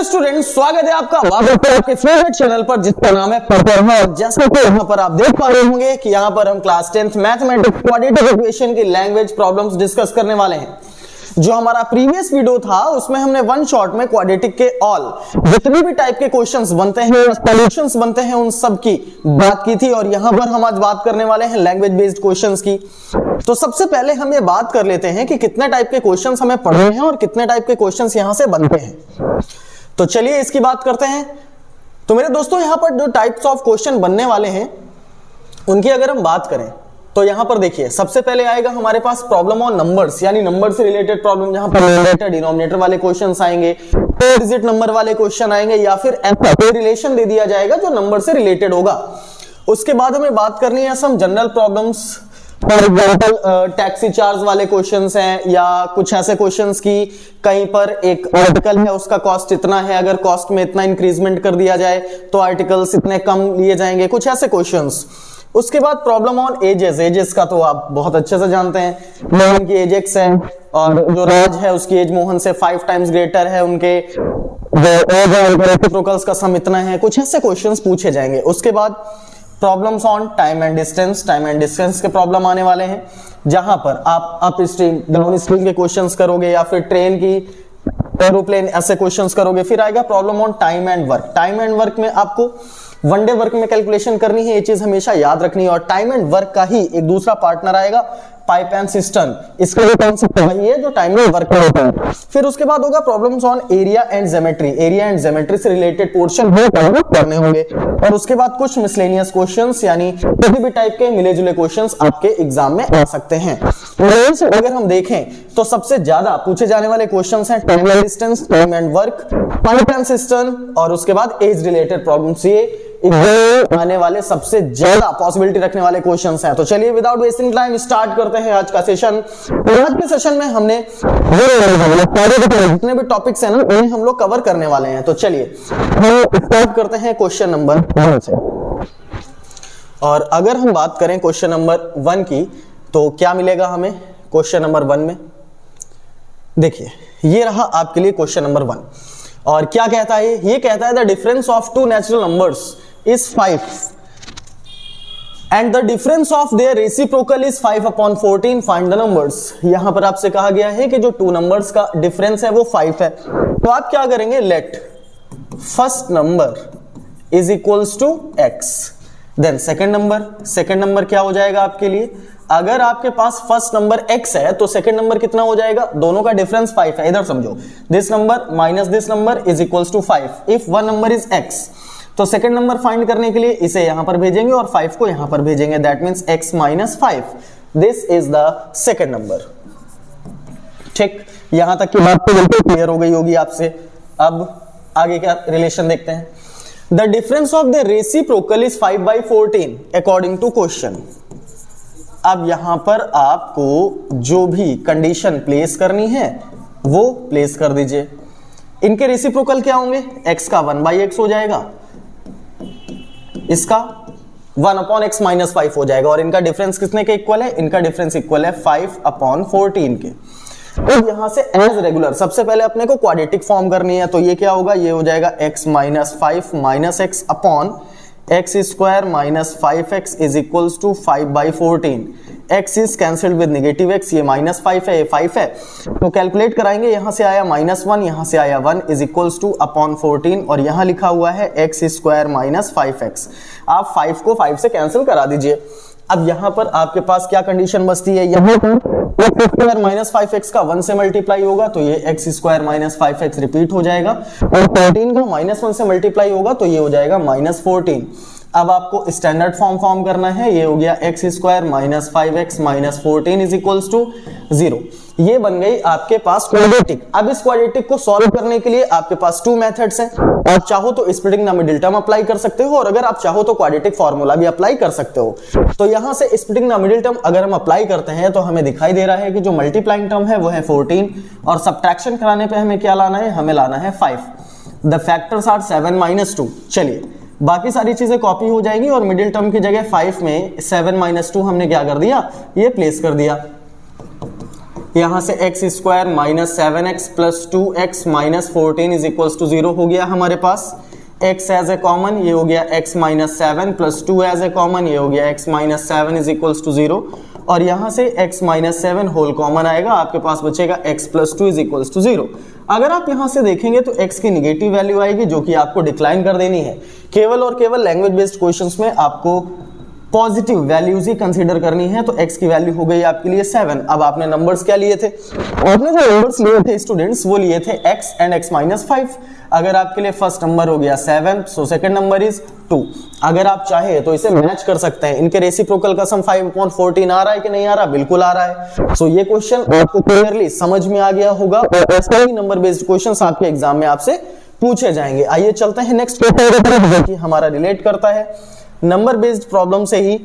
Dear student, स्वागत है आपका आपके फेवरेट चैनल पर जिसका नाम है परफॉर्मर। जैसा कि यहाँ पर आप देख पा रहे होंगे कि यहाँ पर हम class 10th mathematics quadratic equation की लैंग्वेज प्रॉब्लम्स डिस्कस करने वाले हैं। जो हमारा प्रीवियस वीडियो था उसमें हमने वन शॉट में क्वाड्रेटिक के ऑल जितने भी टाइप के क्वेश्चंस बनते हैं, सॉल्यूशंस बनते हैं, उन सब की बात की थी। और यहां पर हम आज बात करने वाले हैं लैंग्वेज बेस्ड क्वेश्चंस की। तो सबसे पहले हम ये बात कर लेते हैं कि कितने टाइप के क्वेश्चंस हमें पढ़ने हैं और कितने टाइप के क्वेश्चंस यहां से बनते हैं। तो चलिए इसकी बात करते हैं। तो मेरे दोस्तों, यहां पर जो टाइप्स ऑफ क्वेश्चन बनने वाले हैं उनकी अगर हम बात करें तो यहां पर देखिए, सबसे पहले आएगा हमारे पास प्रॉब्लम ऑन नंबर्स, यानी नंबर से रिलेटेड प्रॉब्लम, जहां पर न्यूमरेटर डिनोमिनेटर वाले क्वेश्चंस आएंगे, 4 डिजिट नंबर वाले क्वेश्चन आएंगे, या फिर ऐसा कोई रिलेशन दे दिया जाएगा जो नंबर से रिलेटेड होगा। उसके बाद हमें बात करनी है some general problems, for example taxi charge वाले क्वेश्चंस हैं, या कुछ ऐसे क्वेश्चंस की कहीं पर एक आर्टिकल है उसका कॉस्ट इतना है, अगर कॉस्ट में इतना इंक्रीजमेंट कर दिया जाए तो आर्टिकल्स इतने कम लिए जाएंगे, कुछ ऐसे क्वेश्चंस। उसके बाद प्रॉब्लम ऑन एजेस, एजेस का तो आप बहुत अच्छे से जानते हैं। मोहन की एज x है और जो राज है उसकी एज मोहन से 5 टाइम्स ग्रेटर है, उनके रेसिप्रोकल्स का सम इतना है, कुछ ऐसे क्वेश्चंस पूछे जाएंगे। उसके बाद problems on time and distance, time and distance के प्रॉब्लम आने वाले हैं, जहां पर आप अप स्ट्रीम डाउन स्ट्रीम के क्वेश्चंस करोगे, या फिर ट्रेन की, एरोप्लेन, ऐसे क्वेश्चंस करोगे। फिर आएगा problem on time and work. Time and work में आपको वनडे वर्क में कैलकुलेशन करनी है, ये चीज हमेशा याद रखनी है। और टाइम एंड वर्क का ही एक दूसरा पार्टनर आएगा पाइप एंड सिस्टम, इसका जो कॉन्सेप्ट वही है जो टाइम एंड वर्क में होता है। फिर उसके बाद होगा problems on area and geometry, area and geometry से रिलेटेड पोर्शन करने होंगे। और उसके बाद कुछ मिसलेनियस क्वेश्चंस, यानी किसी भी टाइप के मिले जुले क्वेश्चंस आपके एग्जाम में आ सकते हैं। अगर हम देखें तो सबसे ज्यादा पूछे जाने वाले क्वेश्चंस हैं time and distance, time and work, pipe and system, और उसके बाद एज रिलेटेड प्रॉब्लम्स। ये आने वाले सबसे ज्यादा पॉसिबिलिटी रखने वाले क्वेश्चंस हैं। तो चलिए विदाउट वेस्टिंग टाइम स्टार्ट करते हैं आज का सेशन। आज के सेशन में हमने जितने भी टॉपिक्स हैं ना उन्हें हम लोग कवर करने वाले हैं। तो चलिए हम स्टार्ट करते हैं क्वेश्चन नंबर 1 से। और अगर हम बात करें क्वेश्चन नंबर 1 की तो क्या मिलेगा हमें क्वेश्चन नंबर 1 में? देखिए, ये रहा आपके लिए क्वेश्चन नंबर 1। और क्या कहता है ये कहता है the difference of 2 natural numbers is 5 and the difference of their reciprocal is 5/14, find the numbers। यहां पर आपसे कहा गया है कि जो 2 नंबर्स का डिफरेंस है वो 5 है। तो आप क्या करेंगे, let first number is equals to x, then second number क्या हो जाएगा आपके लिए? अगर आपके पास फर्स्ट नंबर x है तो सेकंड नंबर कितना हो जाएगा? दोनों का डिफरेंस 5 है। इधर समझो, this number minus this number is equals to 5 if one number is x। तो सेकंड नंबर फाइंड करने के लिए इसे यहां पर भेजेंगे और 5 को यहां पर भेजेंगे, that means x minus 5, this is the second number. ठीक, यहां तक की बात तो बिल्कुल क्लियर हो गई होगी आपसे। अब आगे क्या रिलेशन देखते हैं। The difference of the reciprocal is 5/14 according to question. अब यहां पर आपको जो भी कंडीशन प्लेस करनी है वो प्लेस कर दीजिए। इनके रेसिप्रोकल क्या होंगे? x का 1/x हो जाएगा, इसका 1/x माइनस 5 हो जाएगा, और इनका डिफरेंस कितने के इक्वल है? इनका डिफरेंस इक्वल है 5/14 के। तो यहां से एज रेगुलर सबसे पहले अपने को क्वाड्रेटिक फॉर्म करनी है। तो ये क्या होगा? ये हो जाएगा x minus 5 minus x upon x square minus 5x is equals to 5/14। x इज कैंसिल्ड विद नेगेटिव x, ये माइनस 5 है, ये 5 है, तो कैलकुलेट कराएंगे। यहां से आया -1, यहां से आया 1 इज इक्वल्स टू अपॉन 14, और यहां लिखा हुआ है x स्क्वायर माइनस 5x। आप 5 को 5 से कैंसिल करा दीजिए। अब यहां पर आपके पास क्या कंडीशन बचती है? यहां पर x स्क्वायर माइनस 5x का 1 से मल्टीप्लाई होगा तो ये x square minus 5x repeat हो जाएगा, और 14 का -1 से मल्टीप्लाई होगा तो ये हो जाएगा -14। अब आपको स्टैंडर्ड फॉर्म करना है। ये हो गया x square minus 5x minus 14 is equals to 0। ये बन गई आपके पास क्वाड्रेटिक। अब इस क्वाड्रेटिक को सॉल्व करने के लिए आपके पास 2 मेथड्स हैं। आप चाहो तो splitting the middle term apply कर सकते हो, और अगर आप चाहो तो क्वाड्रेटिक फॉर्मूला भी अप्लाई कर सकते हो। तो यहां से स्प्लिटिंग द मिडिल टर्म अगर हम अप्लाई करते हैं तो हमें दिखाई दे रहा है कि जो मल्टीप्लाइंग टर्म है वो है 14, और सब्ट्रैक्शन कराने पे हमें क्या लाना है? हमें लाना है 5। The factors are 7 minus 2। चलिए, बाकी सारी चीजें कॉपी हो जाएंगी, और मिडिल टर्म की जगह 5 में 7 माइनस 2 हमने क्या कर दिया? ये प्लेस कर दिया। यहां से x square minus 7x plus 2x minus 14 is equals to 0 हो गया हमारे पास। x एज ए कॉमन, ये हो गया x minus 7 plus 2 as a common, ये हो गया x minus 7 is equals to 0। और यहां से x माइनस 7 होल कॉमन आएगा, आपके पास बचेगा x plus 2 is equals to 0। अगर आप यहां से देखेंगे तो x की निगेटिव वैल्यू आएगी जो कि आपको डिक्लाइन कर देनी है। केवल और केवल लैंग्वेज बेस्ड क्वेश्चंस में आपको पॉजिटिव वैल्यूज ही कंसीडर करनी है। तो x की वैल्यू हो गई आपके लिए 7। अब आपने नंबर्स क्या लिए थे? आपने जो नंबर्स लिए थे स्टूडेंट्स वो लिए थे x एंड x माइनस 5। अगर आपके लिए फर्स्ट नंबर हो गया 7, सो सेकंड नंबर इज 2। अगर आप चाहे तो इसे मैच कर सकते हैं। इनके रेसिप्रोकल का सम 5/14 आ रहा है कि नहीं आ रहा? बिल्कुल आ रहा है। सो ये क्वेश्चन आपको क्लियरली समझ में आ गया होगा और ऐसा ही नंबर बेस्ड क्वेश्चंस आपके एग्जाम में आपसे पूछे जाएंगे। आइए चलते हैं नेक्स्ट क्वेश्चन जो कि हमारा रिलेट करता है नंबर बेस्ड प्रॉब्लम से ही।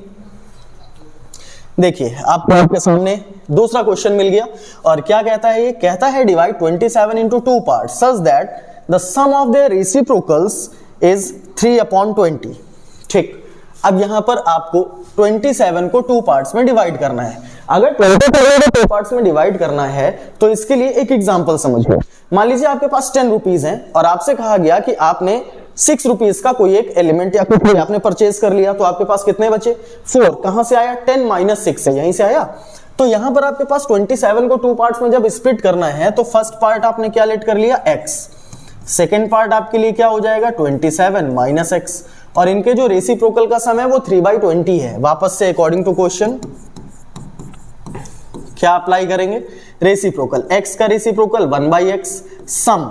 देखिए आपके सामने दूसरा क्वेश्चन मिल गया और क्या कहता है? ये कहता है divide 27 into 2 parts such that the sum of their reciprocals is 3/20। ठीक, अब यहां पर आपको 27 को 2 पार्ट्स में डिवाइड करना है। अगर 27 को 2 पार्ट्स में डिवाइड करना है तो इसके लिए एक एग्जांपल समझिए। मान लीजिए आपके पास 10 रुपीज हैं और आपसे कहा गया कि आपने 6 रुपीज का कोई एक एलिमेंट या कुछ भी आपने परचेज कर लिया, तो आपके पास कितने बचे? 4। कहां से आया? 10 माइनस 6 से, यहीं से आया। तो यहां पर आपके पास 27 को 2 पार्ट्स में जब स्प्लिट करना है तो फर्स्ट पार्ट आपने क्या लेट कर लिया? x। सेकेंड पार्ट आपके लिए क्या हो जाएगा? 27 माइनस x। और इनके जो रेसिप्रोकल का सम है वो 3/20 है। वापस से अकॉर्डिंग टू क्वेश्चन क्या अप्लाई करेंगे? रेसिप्रोकल, x का reciprocal 1/x, sum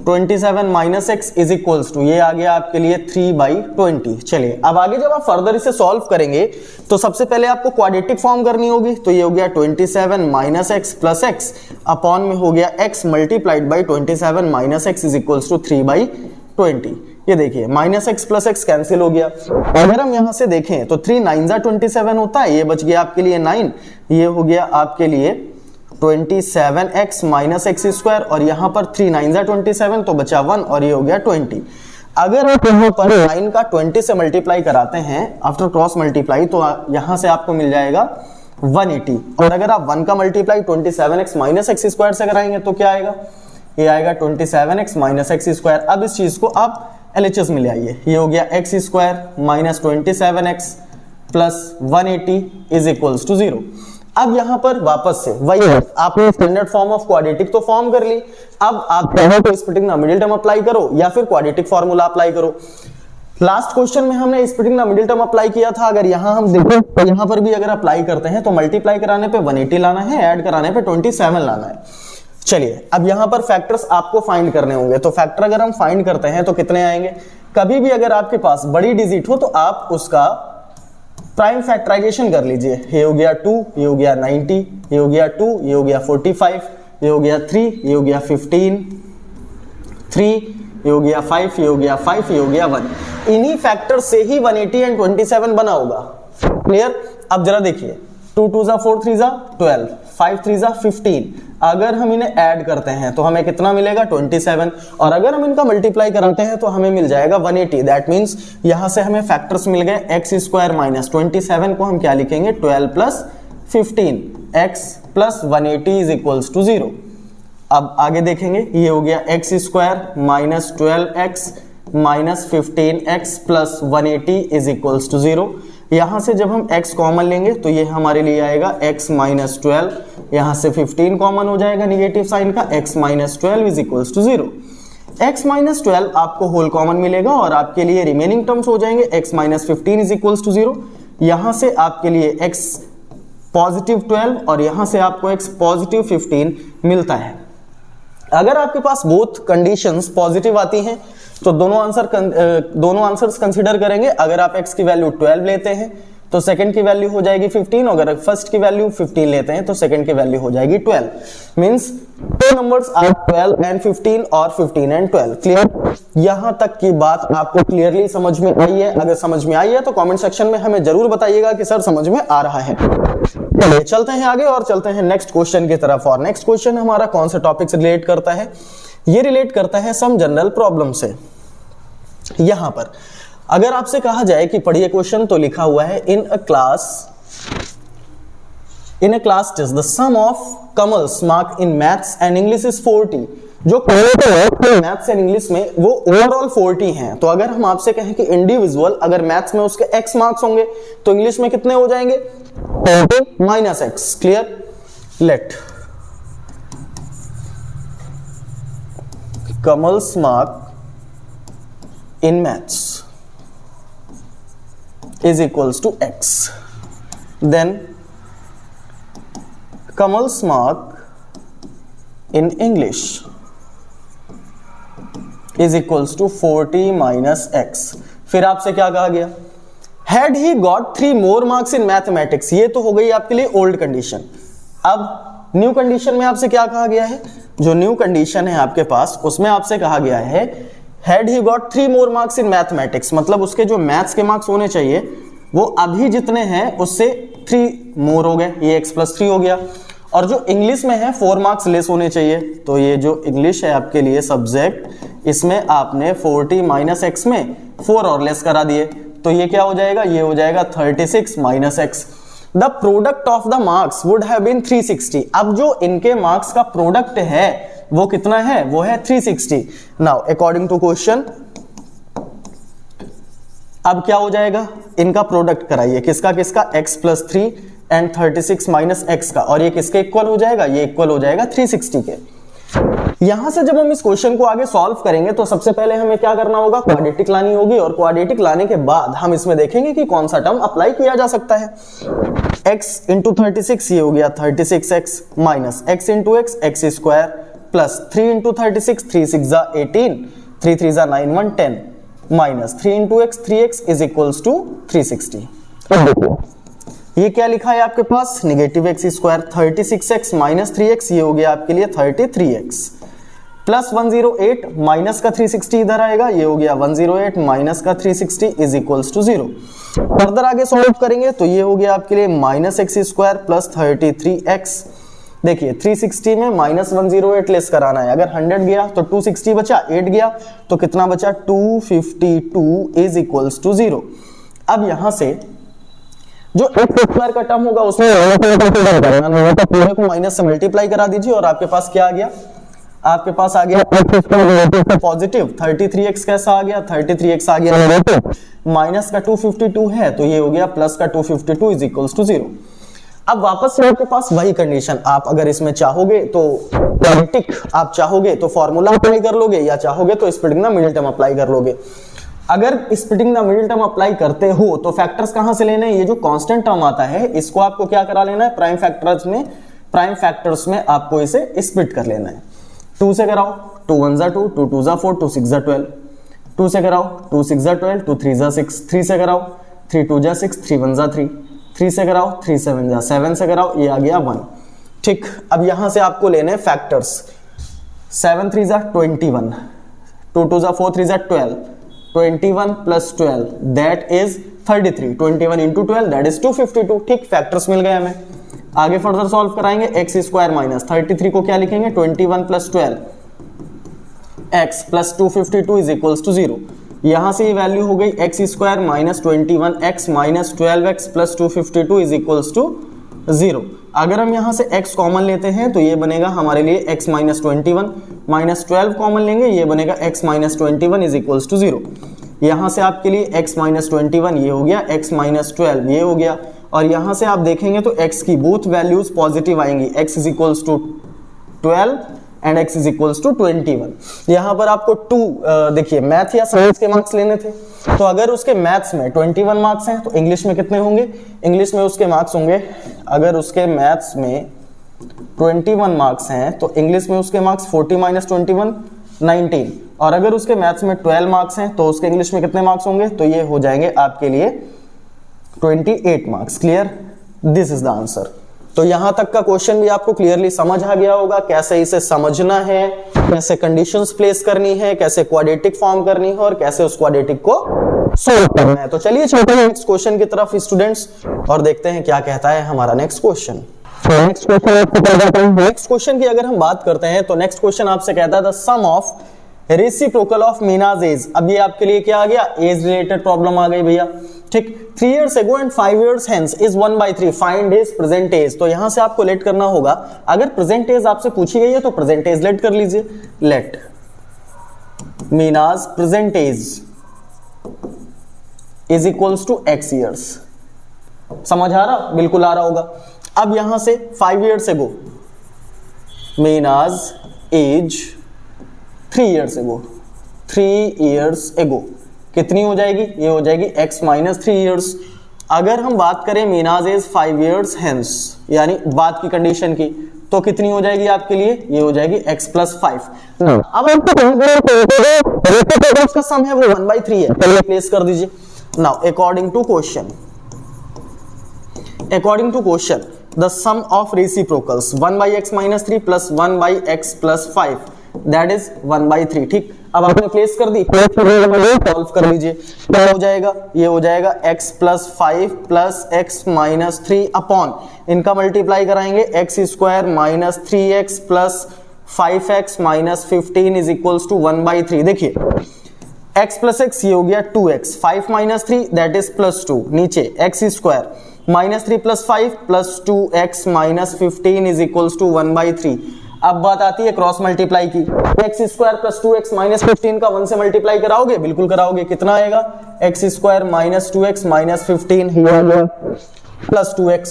27 minus x is equals to, ये आ गया आपके लिए 3/20। चलिए अब आगे जब आप फर्दर इसे सॉल्व करेंगे तो सबसे पहले आपको क्वाड्रेटिक फॉर्म करनी होगी। तो ये हो गया 27 minus x plus x upon में हो गया x multiplied by 27 minus x is equals to 3/20। ये देखिए minus x plus x cancel हो गया। अगर हम यहां से देखें तो 3 9 27 होता है, ये बच गया आपके लिए 9, ये हो गया आपके लिए 27x माइनस एक्स स्क्वायर और यहां पर 3 9 27 तो बचा 1 और ये हो गया 20। अगर आप यहां पर 9 का 20 से मल्टीप्लाई कराते हैं आफ्टर क्रॉस मल्टीप्लाई तो यहां से आपको मिल जाएगा 180। और अगर आप 1 का multiply 27x minus x square से कराएंगे तो क्या आएगा? ये आएगा 27x माइनस एक्स स्क्वायर। अब इस चीज को आप LHS में ले आइए। ये हो गया x square minus 27x plus 180 is equals to 0। अब यहां पर वापस से वही आपने स्टैंडर्ड फॉर्म ऑफ क्वाड्रेटिक तो फॉर्म कर ली। अब आप चाहो तो splitting the middle term apply करो या फिर क्वाड्रेटिक फार्मूला अप्लाई करो। लास्ट क्वेश्चन में हमने splitting the middle term apply किया था। अगर यहां हम देखें तो यहां पर भी अगर अप्लाई करते हैं तो मल्टीप्लाई कराने पे 180 लाना है, ऐड कराने पे 27 लाना है। चलिए अब यहां पर फैक्टर्स आपको फाइंड करने होंगे। तो फैक्टर अगर हम फाइंड करते हैं तो कितने आएंगे? कभी भी अगर आपके पास बड़ी डिजिट हो तो आप उसका प्राइम फैक्टराइजेशन कर लीजिए। ये हो गया 2, ये हो गया 90, ये हो गया 2, ये हो गया 45, ये हो गया 3, ये हो गया 15, 3, ये हो गया 5, ये हो गया 5, ये हो गया 1। इन्हीं फैक्टर से ही 180 एंड 27 बना होगा। क्लियर? अब जरा देखिए 2 2 4 3 12, 5 3 15। अगर हम इन्हें ऐड करते हैं तो हमें कितना मिलेगा? 27। और अगर हम इनका मल्टीप्लाई कराते हैं तो हमें मिल जाएगा 180। दैट मींस यहां से हमें फैक्टर्स मिल गए। एक्स स्क्वायर माइनस 27 को हम क्या लिखेंगे? 12 plus 15 x plus 180 is equals to 0। अब आगे देखेंगे, ये हो गया x square minus 12x minus 15x plus 180 is equals to 0। यहां से जब हम x कॉमन लेंगे तो ये हमारे लिए आएगा x माइनस 12, यहां से 15 कॉमन हो जाएगा निगेटिव साइन का, x minus 12 is equals to 0। x minus 12 आपको होल कॉमन मिलेगा और आपके लिए रिमेनिंग टर्म्स हो जाएंगे x minus 15 is equals to 0। यहां से आपके लिए x पॉजिटिव 12 और यहां से आपको x पॉजिटिव 15 मिलता है। अगर आपके पास बोथ कंडीशंस पॉजिटिव आती हैं तो दोनों आंसर्स कंसीडर करेंगे। अगर आप x की वैल्यू 12 लेते हैं तो सेकंड की वैल्यू हो जाएगी 15, अगर फर्स्ट की वैल्यू 15 लेते हैं तो सेकंड की वैल्यू हो जाएगी 12। मींस दो नंबर्स आर 12 एंड 15 और 15 एंड 12। क्लियर? यहां तक की बात आपको क्लियरली समझ में आई है? अगर समझ में आई है तो कमेंट सेक्शन में हमें जरूर बताइएगा कि सर समझ में आ रहा है। चलिए चलते हैं आगे और चलते हैं नेक्स्ट क्वेश्चन की तरफ। और नेक्स्ट क्वेश्चन हमारा कौन से टॉपिक से रिलेट करता है? ये रिलेट करता है सम जनरल प्रॉब्लम से। यहां पर अगर आपसे कहा जाए कि पढ़िए क्वेश्चन, तो लिखा हुआ है in a class in a class test the sum of Kamal's mark in maths and English is 40। जो मैथ्स एंड इंग्लिश में वो ओवरऑल 40 हैं। तो अगर हम आपसे कहें कि इंडिविजुअल अगर मैथ्स में उसके x मार्क्स होंगे तो इंग्लिश में कितने हो जाएंगे 40 minus x। Clear? Let Kamal's mark in maths is equals to x, then Kamal's mark in English is equals to 40 minus x। फिर आपसे क्या कहा गया? Had he got 3 more marks in mathematics। ये तो हो गई आपके लिए ओल्ड कंडीशन। अब न्यू कंडीशन में आपसे क्या कहा गया है? जो न्यू कंडीशन है आपके पास उसमें आपसे कहा गया है Had he got 3 more marks in mathematics, मतलब उसके जो मैथ्स के मार्क्स होने चाहिए वो अभी जितने हैं उससे 3 मोर हो गए, ये x+3 हो गया। और जो इंग्लिश में है 4 मार्क्स लेस होने चाहिए, तो ये जो इंग्लिश है आपके लिए सब्जेक्ट, इसमें आपने 40 माइनस x में 4 और लेस करा दिए, तो ये क्या हो जाएगा? ये हो जाएगा 36 minus x। The product of the marks would have been 360। अब जो इनके मार्क्स का प्रोडक्ट है वो कितना है? वो है 360। नाउ अकॉर्डिंग टू क्वेश्चन अब क्या हो जाएगा? इनका प्रोडक्ट कराइए, किसका किसका? x+3 एंड 36 माइनस x का, और ये किसके इक्वल हो जाएगा? ये इक्वल हो जाएगा 360 के। यहां से जब हम इस क्वेश्चन को आगे सॉल्व करेंगे तो सबसे पहले हमें क्या करना होगा? क्वाड्रेटिक लानी होगी, और क्वाड्रेटिक लाने के बाद हम इसमें देखेंगे कि कौन सा टर्म अप्लाई किया जा सकता है। x इंटू 36 ये हो गया 36x minus x into x x square plus 3 into 36 3 6 जा 18 3 3 जा 9 1 10 minus 3 into x 3x is equals to 360। ये क्या लिखा है आपके पास? Negative x square 36x minus 3x ये हो गया आपके लिए 33x प्लस 108 माइनस का 360 इधर आएगा, ये हो गया 108 माइनस का 360 इज इक्वल्स टू 0। फर्दर आगे सॉल्व करेंगे तो ये हो गया आपके लिए minus x square plus 33x। देखिए 360 में माइनस 108 लेस कराना है, अगर 100 गया तो 260 बचा, 8 गया तो कितना बचा? 252 इज इक्वल्स टू 0। अब यहां से जो x स्क्वायर का टर्म होगा उसमें पूरे को माइनस से मल्टीप्लाई करा दीजिए और आपके पास क्या आ गया? आपके पास आ गया x स्क्वायर पॉजिटिव 33x कैसा आ गया? 33x आ गया नेगेटिव, माइनस का 252 है तो ये हो गया प्लस का 252 इज इक्वल्स टू 0। अब वापस से आपके पास वही कंडीशन, आप अगर इसमें चाहोगे तो क्वाड्रेटिक आप चाहोगे तो फॉर्मूला अप्लाई कर लोगे, या चाहोगे तो splitting the middle term apply कर लोगे। अगर splitting the middle term apply करते हो तो फैक्टर्स कहां से लेने हैं? ये जो कांस्टेंट टर्म आता है इसको आपको क्या करा लेना है? प्राइम फैक्टर्स में आपको इसे स्प्लिट कर लेना है। 2 से कराओ, 2 1 जा 2, 2 2 जा 4, 2 6 जा 12। 2 से कराओ, 2 6 जा 12, 2 3 जा 6। 3 से कराओ, 3 2 जा 6, 3 1 जा 3। 3 से कराओ, 3 7 जा 7 से कराओ, ये आ गया 1। ठीक, अब यहां से आपको लेने फैक्टर्स। 7 3 जा 21, 2 2 जा 4, 3 जा 12, 21 plus 12 that is 33, 21 into 12 that is 252। ठीक, फैक्टर्स मिल गए हमें। आगे फर्दर सॉल्व कराएंगे। x स्क्वायर माइनस 33 को क्या लिखेंगे? 21 plus 12 x plus 252 is equals to 0। यहां से ये वैल्यू हो गई x square minus 21x minus 12x plus 252 is equals to 0। अगर हम यहां से x कॉमन लेते हैं तो ये बनेगा हमारे लिए x माइनस 21 माइनस 12 कॉमन लेंगे, ये बनेगा x minus 21 is equals to 0। यहां से आपके लिए x माइनस 21 ये हो गया, x माइनस 12 ये हो गया, और यहां से आप देखेंगे तो x की बोथ वैल्यूज पॉजिटिव आएंगी। x is equals to 12 and x is equals to 21। यहां पर आपको 2 देखिए मैथ या साइंस के मार्क्स लेने थे, तो अगर उसके मैथ्स में 21 मार्क्स हैं तो इंग्लिश में कितने होंगे? इंग्लिश में उसके मार्क्स होंगे, अगर उसके मैथ्स में 21 मार्क्स हैं तो इंग्लिश में उसके मार्क्स 40 माइनस 21 19, और अगर उसके मैथ्स में 12 मार्क्स हैं तो उसके इंग्लिश में कितने मार्क्स होंगे? तो ये हो जाएंगे आपके लिए 28 marks. Clear? This is the answer. तो यहां तक का क्वेश्चन भी आपको क्लियरली समझ आ गया होगा, कैसे इसे समझना है, कैसे कंडीशंस प्लेस करनी है, कैसे क्वाड्रेटिक फॉर्म करनी है और कैसे उस क्वाड्रेटिक को सॉल्व करना है। तो चलिए चलते हैं नेक्स्ट क्वेश्चन की तरफ स्टूडेंट्स, और देखते हैं क्या कहता है हमारा नेक्स्ट क्वेश्चन। नेक्स्ट क्वेश्चन की अगर हम बात करते हैं तो नेक्स्ट क्वेश्चन आपसे कहता है the sum of reciprocal of Meena's age. अब ये आपके लिए क्या आ गया, एज रिलेटेड प्रॉब्लम आ गई भैया, ठीक। 3 years ago and 5 years hence is 1/3, find his present age. तो यहां से आपको लेट करना होगा, अगर प्रेजेंट एज आपसे पूछी गई है तो प्रेजेंट एज लेट कर लीजिए, let Meena's present age is equals to x years। समझ आ रहा, बिल्कुल आ रहा होगा। अब यहां से 5 years ago Meena's age 3 years ago, 3 years ago कितनी हो जाएगी, ये हो जाएगी x माइनस 3 years। अगर हम बात करें मीनाज एज 5 years hence, यानी बाद की कंडीशन की, तो कितनी हो जाएगी आपके लिए, ये हो जाएगी x प्लस 5। अब आपका सम है वो 1/3 है, पहले प्लेस कर दीजिए। Now according to question the sum of reciprocals 1/x minus 3 plus 1/x plus 5 that is 1/3, ठीक। अब आपने प्लेस कर दी, सॉल्व कर लीजिए, क्या हो जाएगा, ये हो जाएगा x plus 5 plus x minus 3 upon, इनका मल्टीप्लाई कराएंगे x square minus 3x plus 5x minus 15 is equals to 1/3। देखिए x प्लस x ये हो गया 2x, 5 minus 3 that is plus 2, नीचे x square minus 3 plus 5 plus 2x minus 15 is equals to 1/3। अब बात आती है क्रॉस मल्टीप्लाई की, x square plus 2x minus 15 का 1 से मल्टीप्लाई कराओगे, बिल्कुल कराओगे, कितना आएगा, x square minus 2x minus 15 plus 2x,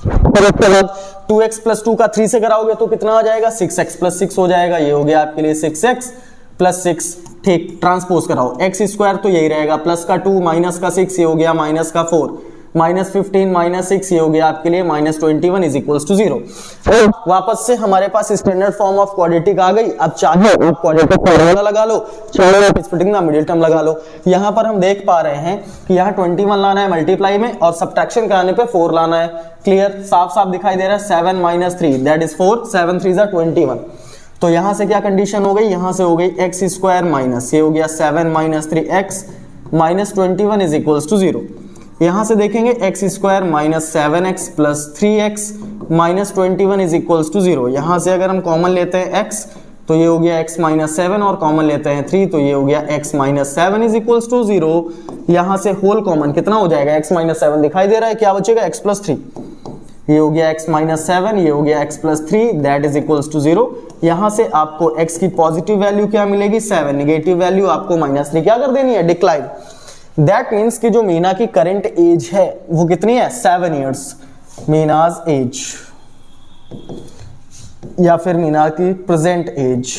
और उसके बाद 2x प्लस 2 का 3 से कराओगे तो कितना आ जाएगा, 6x प्लस 6 हो जाएगा, ये हो गया आपके लिए 6x प्लस 6, ठीक। ट्रांसपोज कराओ, x स्क्वायर तो यही रहेगा, प्लस का 2 माइनस का 6 ये हो गया माइनस का 4 माइनस 15 माइनस 6 ये हो गया आपके लिए माइनस 21 इज इक्वल्स टू 0। वापस से हमारे पास स्टैंडर्ड फॉर्म ऑफ क्वाड्रेटिक आ गई। अब चाहे आप क्वाड्रेटिक फॉर्मूला लगा लो, चाहे आप स्प्लिटिंग द मिडिल टर्म लगा लो। यहां पर हम देख पा रहे हैं कि यहां 21 लाना है मल्टीप्लाई में और सब्ट्रैक्शन कराने पे 4 लाना है। क्लियर, साफ साफ दिखाई दे रहा है। 7 माइनस 3 दैट इज 4, 7 3 जा 21। तो यहां से क्या कंडीशन हो गई, यहां से हो गई एक्स स्क्वायर माइनस, ये हो गया 7 minus 3x minus 21 is equals to 0। यहां से देखेंगे x square minus 7x plus 3x minus 21 is equals to 0। यहां से अगर हम कॉमन लेते हैं x तो ये हो गया x माइनस 7 और कॉमन लेते हैं 3 तो ये हो गया x minus 7 is equals to 0। यहां से होल कॉमन कितना हो जाएगा, x माइनस 7 दिखाई दे रहा है, क्या बचेगा x प्लस 3, ये हो गया x माइनस 7, ये हो गया x plus 3 that is equals to 0। यहां से आपको x की पॉजिटिव वैल्यू क्या मिलेगी 7, नेगेटिव वैल्यू आपको माइनस 3 क्या कर देनी है, डिक्लाइन। दैट मीन्स कि जो मीना की करंट एज है वो कितनी है 7 इयर्स, मीनाज एज या फिर मीना की present age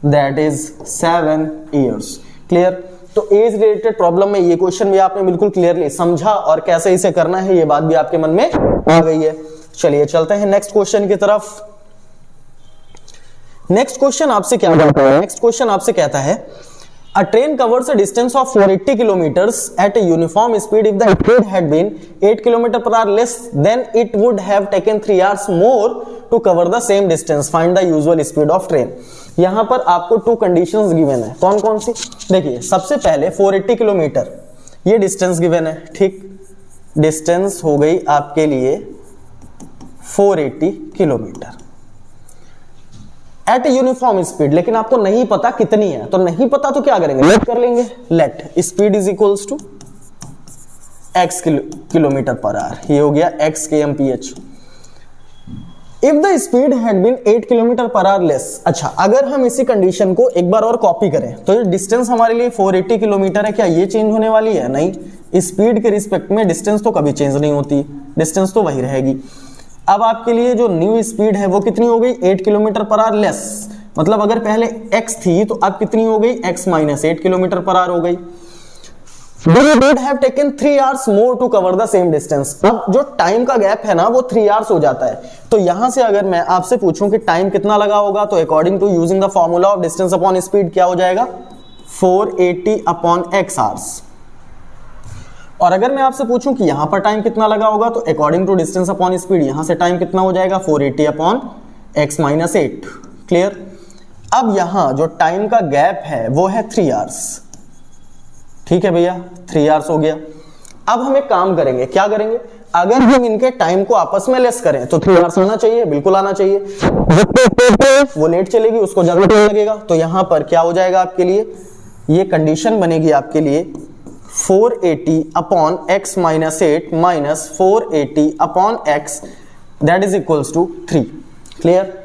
that is 7 years. Clear, तो एज रिलेटेड प्रॉब्लम में ये क्वेश्चन भी आपने बिल्कुल क्लियरली समझा और कैसे इसे करना है ये बात भी आपके मन में आ गई है। चलिए चलते हैं नेक्स्ट क्वेश्चन की तरफ। नेक्स्ट क्वेश्चन आपसे क्या कहता है, नेक्स्ट क्वेश्चन आपसे कहता है A train covers a distance of 480 kilometers at a uniform speed. If the speed had been 8 km/h less, then it would have taken 3 hours more to cover the same distance. Find the usual speed of train. यहां पर आपको 2 conditions given है, कौन कौन सी, देखिए सबसे पहले 480 kilometre ये डिस्टेंस गिवन है, ठीक। डिस्टेंस हो गई आपके लिए 480 किलोमीटर एट यूनिफॉर्म स्पीड, लेकिन आपको नहीं पता कितनी है, तो नहीं पता तो क्या करेंगे, लेट कर लेंगे। Let speed is equals to x kilometre per hour, ये हो गया x kmph। If the speed had been 8 kilometre per hour less, अच्छा अगर हम इसी कंडीशन को एक बार और कॉपी करें तो ये डिस्टेंस हमारे लिए 480 किलोमीटर है, क्या ये चेंज होने वाली है, नहीं। स्पीड के रिस्पेक्ट में डिस्टेंस तो कभी चेंज नहीं होती, डिस्टेंस तो वही रहेगी। अब आपके लिए जो न्यू स्पीड है वो कितनी हो गई 8 किलोमीटर पर आवर लेस, मतलब अगर पहले x थी तो अब कितनी हो गई x minus 8 kilometre per our हो गई। It would have taken 3 hours more to cover the same distance। अब जो टाइम का गैप है ना वो 3 hours हो जाता है। तो यहां से अगर मैं आपसे पूछूं कि टाइम कितना लगा होगा तो according to using the formula of distance upon speed क्या हो जाएगा 480 अपॉन x hours। और अगर मैं आपसे पूछूं कि यहां पर टाइम कितना लगा होगा तो according to distance upon speed यहां से टाइम कितना हो जाएगा 480 अपॉन x माइनस 8। क्लियर, अब यहां जो टाइम का गैप है वो है 3 hours, ठीक है भैया 3 hours हो गया। अब हम एक काम करेंगे, क्या करेंगे, अगर हम इनके टाइम को आपस में लेस करें तो 3 आवर्स आना चाहिए, बिल्कुल आना चाहिए। वो लेट चलेगी उसको ज्यादा टाइम लगेगा, तो यहां पर क्या हो जाएगा आपके लिए, ये कंडीशन बनेगी आपके लिए 480 upon x minus 8 minus 480 upon x that is equals to 3। Clear.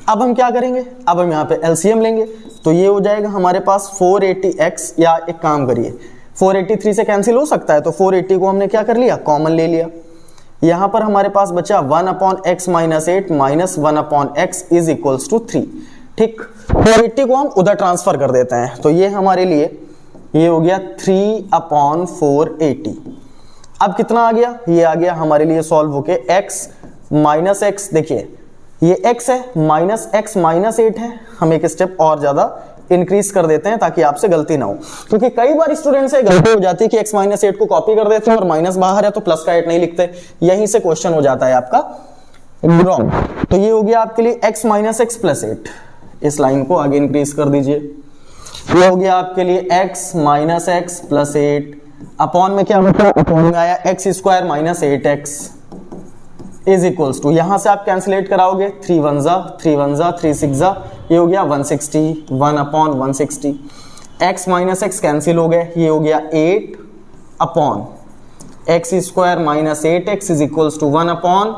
अब हम क्या करेंगे, अब हम यहाँ पे एलसीएम लेंगे, तो ये हो जाएगा हमारे पास 480x, या एक काम करिए 483 से कैंसिल हो सकता है, तो 480 को हमने क्या कर लिया, कॉमन ले लिया। यहां पर हमारे पास बचा 1 upon x minus 8 minus 1 upon x is equals to 3। ठीक, 480 को हम उधर ट्रांसफर कर देते हैं, तो ये हमारे लिए ये हो गया 3 अपॉन 480। अब कितना आ गया, ये आ गया हमारे लिए सॉल्व होके x माइनस एक्स, देखिए ये x है माइनस x माइनस 8 है, हम एक स्टेप और ज्यादा इंक्रीज कर देते हैं ताकि आपसे गलती ना हो, क्योंकि कई बार स्टूडेंट से गलती हो जाती है कि x माइनस 8 को कॉपी कर देते हैं और माइनस बाहर है तो प्लस का 8 नहीं लिखते, यहीं से क्वेश्चन हो जाता है आपका रॉन्ग। तो ये हो गया आपके लिए x माइनस एक्स प्लस 8, इस लाइन को आगे इंक्रीज कर दीजिए। ये हो गया आपके लिए x minus x plus 8 upon में क्या बचा, अपॉन में आया x square minus 8x is equals to, यहां से आप कैंसिलेट कराओगे 3 1 जा 3 1 जा 3 6 जा, ये हो गया 160 1 upon 160, x minus x cancel हो गए, ये हो गया 8 upon x square minus 8x is equals to 1 upon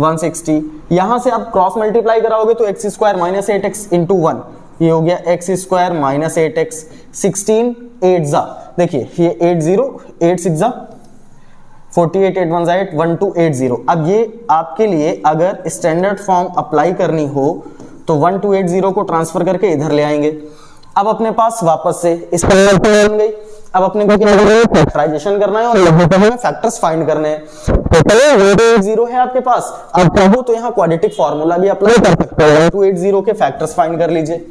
160। यहां से आप क्रॉस मल्टीप्लाई कराओगे तो x square minus 8x into 1, ये हो गया x स्क्वायर माइनस 8x, 16 8 जा, देखिए ये 80 8 6 जा 48 8 1 8 1280। अब ये आपके लिए अगर स्टैंडर्ड फॉर्म अप्लाई करनी हो तो 1280 को ट्रांसफर करके इधर ले आएंगे। अब अपने पास वापस से स्टैंडर्ड फॉर्म बन गई, अब अपने को क्या करना है, फैक्टराइजेशन करना है और यहाँ पे हमें फैक्टर्स फाइंड करने हैं। तो चलिए 1280 है आपके पास, अब चाहो तो यहाँ क्वाड्रेटिक फार्मूला भी अप्लाई कर सकते हो, 1280 के फैक्टर्स फाइंड कर लीजिए।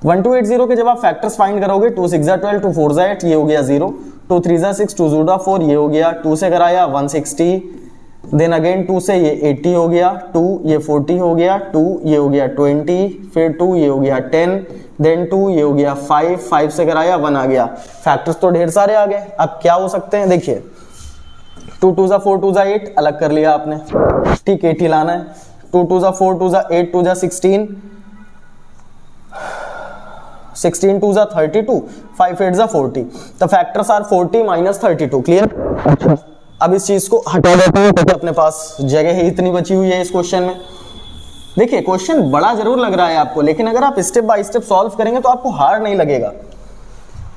1280 के जब आप फैक्टर्स फाइंड करोगे 2 6 जा 12 2 4 जा 8, ये हो गया 0, 2 3 जा 6 2 0 4, ये हो गया 2 से कराया 160, देन अगेन 2 से ये 80 हो गया, 2 ये 40 हो गया, 2 ये हो गया 20, फिर 2 ये हो गया 10, देन 2 ये हो गया 5, 5 से कराया 1 आ गया। फैक्टर्स तो ढेर सारे आ गए, अब क्या हो सकते हैं, देखिए 2 2 जा 4 2 जा 8 अलग कर लिया आपने, ठीक 80 लाना है, 2 2 जा 4 2 जा 8 2 जा 16 16 2 जा 32 5 8 जा 40, the factors are 40 minus 32। Clear. अच्छा, अब इस चीज को हटा देते हैं क्योंकि अपने पास जगह ही इतनी बची हुई है इस क्वेश्चन में। देखिए क्वेश्चन बड़ा जरूर लग रहा है आपको, लेकिन अगर आप स्टेप बाय स्टेप सॉल्व करेंगे तो आपको हार्ड नहीं लगेगा।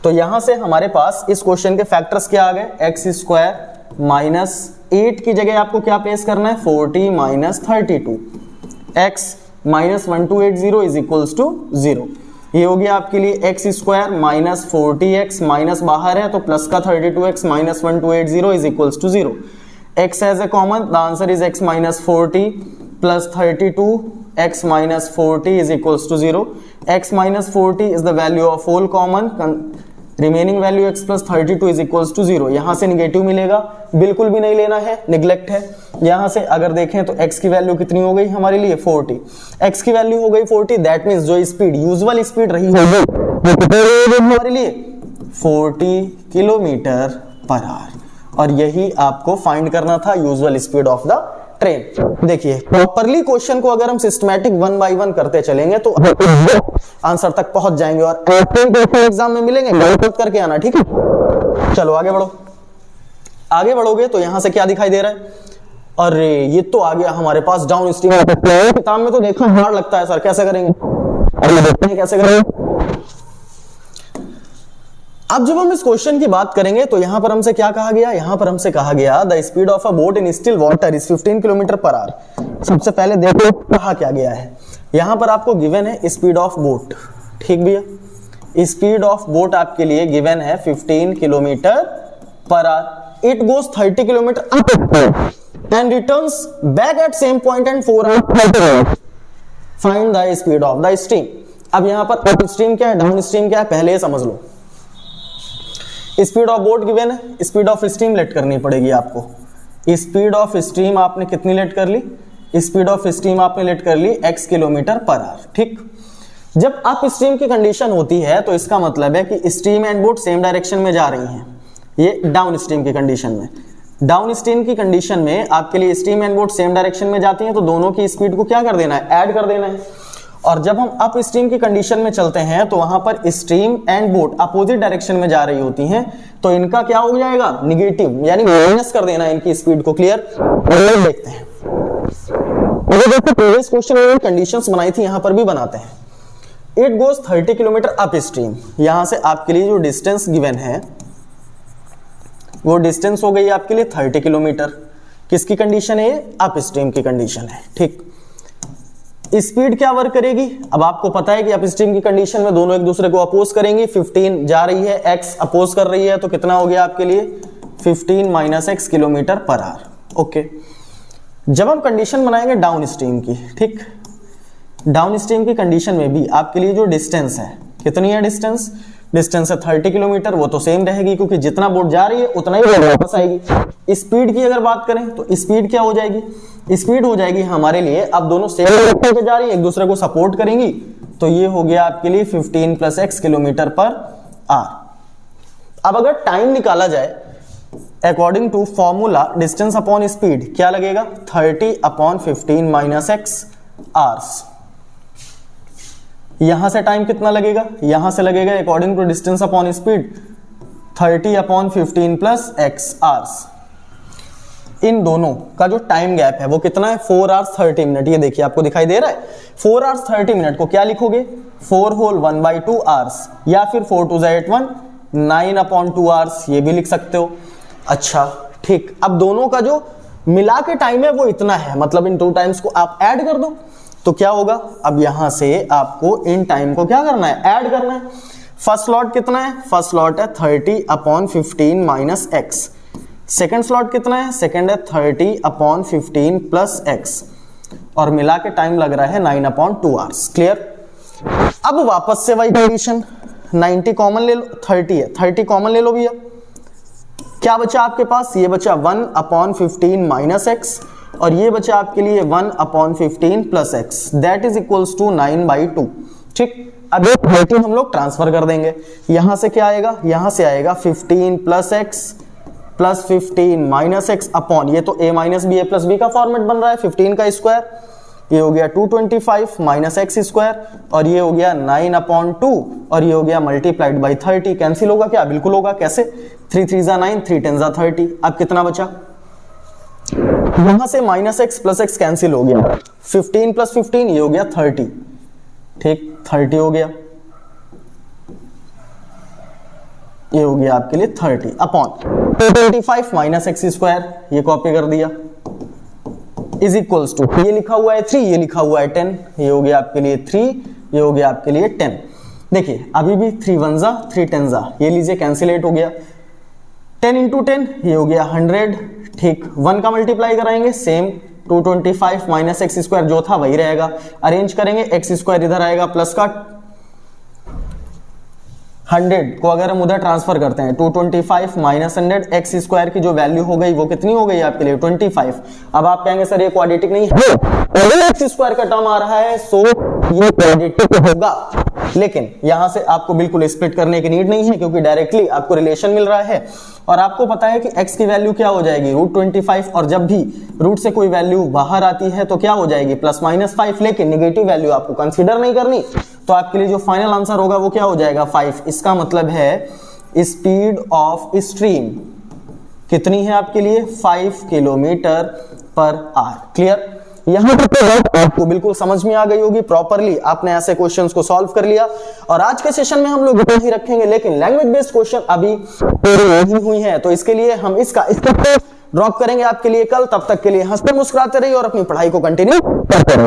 तो यहां से हमारे पास इस क्वेश्चन के फैक्टर्स क्या आ गए, एक्स स्क्वायर माइनस 8 की जगह आपको क्या प्लेस करना है, 40 minus 32, x minus 1280 is equals to 0। ये हो गया आपके लिए x square minus 40x minus बाहर है तो प्लस का 32x minus 1280 is equals to 0। x has a common, the answer is x minus 40 plus 32 x minus 40 is equals to 0। x minus 40 is the value of whole common, remaining value x plus 32 is equals to 0। यहां से negative मिलेगा, बिल्कुल भी नहीं लेना है, neglect है। यहां से अगर देखें तो x की वैल्यू कितनी हो गई हमारे लिए 40, x की वैल्यू हो गई 40, दैट मींस जो स्पीड यूजुअल स्पीड रही होगी वो कितनी होगी हमारे लिए 40 किलोमीटर पर आवर, और यही आपको फाइंड करना था usual speed of the train. देखिए प्रॉपरली क्वेश्चन को अगर हम सिस्टमैटिक 1 बाय 1 करते चलेंगे तो आंसर तक पहुंच जाएंगे, और एग्जाम में मिलेंगे गलत करके आना, ठीक है। चलो आगे बढ़ो, आगे बढ़ोगे तो यहां से क्या दिखाई दे रहा है, अरे ये तो आ गया हमारे पास डाउन स्ट्रीम। किताब में तो देखो हार्ड लगता है सर, कैसे करेंगे, अरे देखते हैं कैसे करेंगे। अब जब हम इस क्वेश्चन की बात करेंगे तो यहां पर हमसे क्या कहा गया, यहां पर हमसे कहा गया the speed of a boat in still water is 15 kilometre per our. सबसे पहले देखो कहा क्या गया है, यहां पर आपको गिवन है स्पीड ऑफ बोट, ठीक भैया, स्पीड ऑफ बोट आपके लिए गिवन है 15 kilometre per our, it goes 30 kilometre up and returns back at same point and 4 hours, find the speed of the stream. अब यहां पर अप स्ट्रीम क्या है, डाउन स्ट्रीम क्या है, पहले ये समझ लो। स्पीड ऑफ बोट गिवन है, स्पीड ऑफ स्ट्रीम लेट करनी पड़ेगी आपको। स्पीड ऑफ स्ट्रीम आपने कितनी लेट कर ली, स्पीड ऑफ स्ट्रीम आपने लेट कर ली x किलोमीटर पर आवर, ठीक। जब अप स्ट्रीम की कंडीशन होती है तो इसका मतलब है कि stream and boat same direction में जा रही हैं, ये डाउन स्ट्रीम की कंडीशन में। डाउन स्ट्रीम की कंडीशन में आपके लिए stream and boat same direction में जाती हैं, तो दोनों की स्पीड को क्या कर देना है, ऐड कर देना है। और जब हम अप स्ट्रीम की कंडीशन में चलते हैं तो वहां पर stream and boat opposite direction में जा रही होती हैं, तो इनका क्या हो जाएगा, निगेटिव, यानी माइनस कर देना इनकी स्पीड को। क्लियर? देखते हैं, दोस्तों प्रीवियस क्वेश्चन में कंडीशंस बनाई थी, यहां पर भी बनाते हैं। It goes 30 kilometre up stream, यहां से आपके लिए जो डिस्टेंस गिवन है वो डिस्टेंस हो गई आपके लिए 30 किलोमीटर। किसकी कंडीशन है ये, अप स्ट्रीम की कंडीशन है। ठीक, स्पीड क्या वर्क करेगी, अब आपको पता है कि अप स्ट्रीम की कंडीशन में दोनों एक दूसरे को अपोज करेंगी। 15 जा रही है, x अपोज कर रही है, तो कितना हो गया आपके लिए 15 minus x kilometre per our. Okay, जब हम कंडीशन बनाएंगे डाउन स्ट्रीम की, ठीक, डाउन स्ट्रीम की कंडीशन में भी आपके लिए जो डिस्टेंस है, कितनी है डिस्टेंस, डिस्टेंस है 30 किलोमीटर, वो तो सेम रहेगी क्योंकि जितना बोट जा रही है उतना ही बोट वापस आएगी। स्पीड की अगर बात करें तो स्पीड क्या हो जाएगी, स्पीड हो जाएगी हमारे लिए, अब दोनों सेम डायरेक्शन पे जा रही है, एक दूसरे को सपोर्ट करेंगी, तो ये हो गया आपके लिए 15 plus x kilometre per hour. अब अगर टाइम निकाला जाए according to formula distance upon speed, क्या लगेगा 30 अपॉन 15 माइनस x आवर्स। यहां से टाइम कितना लगेगा, यहां से लगेगा according to distance upon speed 30 upon 15 plus x hours. इन दोनों का जो टाइम गैप है वो कितना है, 4 आवर्स 30 मिनट। ये देखिए आपको दिखाई दे रहा है, 4 आवर्स 30 मिनट को क्या लिखोगे, 4 होल 1/2 आवर्स, या फिर 4 2 8 1 9 अपॉन 2 आवर्स, ये भी लिख सकते हो। अच्छा ठीक, अब दोनों का जो मिला के टाइम है वो इतना है, मतलब इन 2 टाइम्स को आप ऐड कर दो तो क्या होगा, अब यहां से आपको इन टाइम को क्या करना है, ऐड करना है। फर्स्ट स्लॉट कितना है, फर्स्ट स्लॉट है 30 upon 15 minus x। Second slot कितना है, सेकेंड है 30 अपॉन 15 प्लस x, और मिला के टाइम लग रहा है 9 अपॉन 2 आवर्स। क्लियर? अब वापस से वही कंडीशन, 90 कॉमन ले लो, 30 है, 30 कॉमन ले लो भैया, क्या बचा आपके पास, ये बचा 1 अपॉन 15 माइनस x, और ये बचा आपके लिए 1 upon 15 plus x, that is equals to 9/2। ठीक, अब 30 हम लोग ट्रांसफर कर देंगे, यहां से क्या आएगा, यहां से आएगा 15 plus x plus 15 minus x upon, ये तो a minus B, a plus B का फॉर्मेट बन रहा है, 15 का स्क्वायर, ये हो गया 225 माइनस x स्क्वायर, और ये हो गया 9 अपॉन 2, और ये हो गया मल्टीप्लाइड बाई 30। कैंसिल होगा क्या, बिल्कुल होगा, कैसे, 3 3 जा 9, 3 10 जा 30। अब कितना बचा, यहां से minus x plus x cancel हो गया, 15 प्लस 15 ये हो गया 30। ठीक, 30 हो गया, ये हो गया आपके लिए 30 अपॉन 225 माइनस x स्क्वायर, ये कॉपी कर दिया, इज इक्वल्स टू, ये लिखा हुआ है 3, ये लिखा हुआ है 10, ये हो गया आपके लिए 3, ये हो गया आपके लिए 10। देखिए अभी भी 3 1 जा 3 10 जा, ये लीजिए कैंसिलेट हो गया, 10 इंटू 10 ये हो गया 100। ठीक, 1 का मल्टीप्लाई कराएंगे, सेम 225 माइनस x स्क्वायर जो था वही रहेगा, अरेंज करेंगे, x स्क्वायर इधर आएगा प्लस का, 100 को अगर हम उधर ट्रांसफर करते हैं, 225 माइनस 100, x स्क्वायर की जो वैल्यू हो गई वो कितनी हो गई आपके लिए 25। अब आप कहेंगे सर ये क्वाड्रेटिक नहीं है, x स्क्वायर का टर्म आ रहा है, सो ये क्वाड्रेटिक होगा, लेकिन यहां से आपको बिल्कुल स्प्लिट करने की नीड नहीं है क्योंकि डायरेक्टली आपको रिलेशन मिल रहा है, और आपको पता है कि x की वैल्यू क्या हो जाएगी, √25, और जब भी रूट से कोई वैल्यू बाहर आती है तो क्या हो जाएगी, प्लस माइनस 5, लेकिन नेगेटिव वैल्यू आपको कंसीडर नहीं करनी, तो आपके लिए जो फाइनल आंसर होगा वो क्या हो जाएगा 5। इसका मतलब है स्पीड ऑफ स्ट्रीम कितनी है आपके लिए, 5 किलोमीटर पर आवर। क्लियर? यहां तक आपको बिल्कुल समझ में आ गई होगी, प्रॉपरली आपने ऐसे क्वेश्चंस को सॉल्व कर लिया, और आज के सेशन में हम लोग इतना ही रखेंगे, लेकिन लैंग्वेज बेस्ड क्वेश्चन अभी पूरी नहीं हुई हैं, तो इसके लिए हम इसका स्टेप ड्रॉप करेंगे आपके लिए कल। तब तक के लिए हंसते मुस्कुराते रहिए और अपनी पढ़ाई को कंटिन्यू करते रहिए।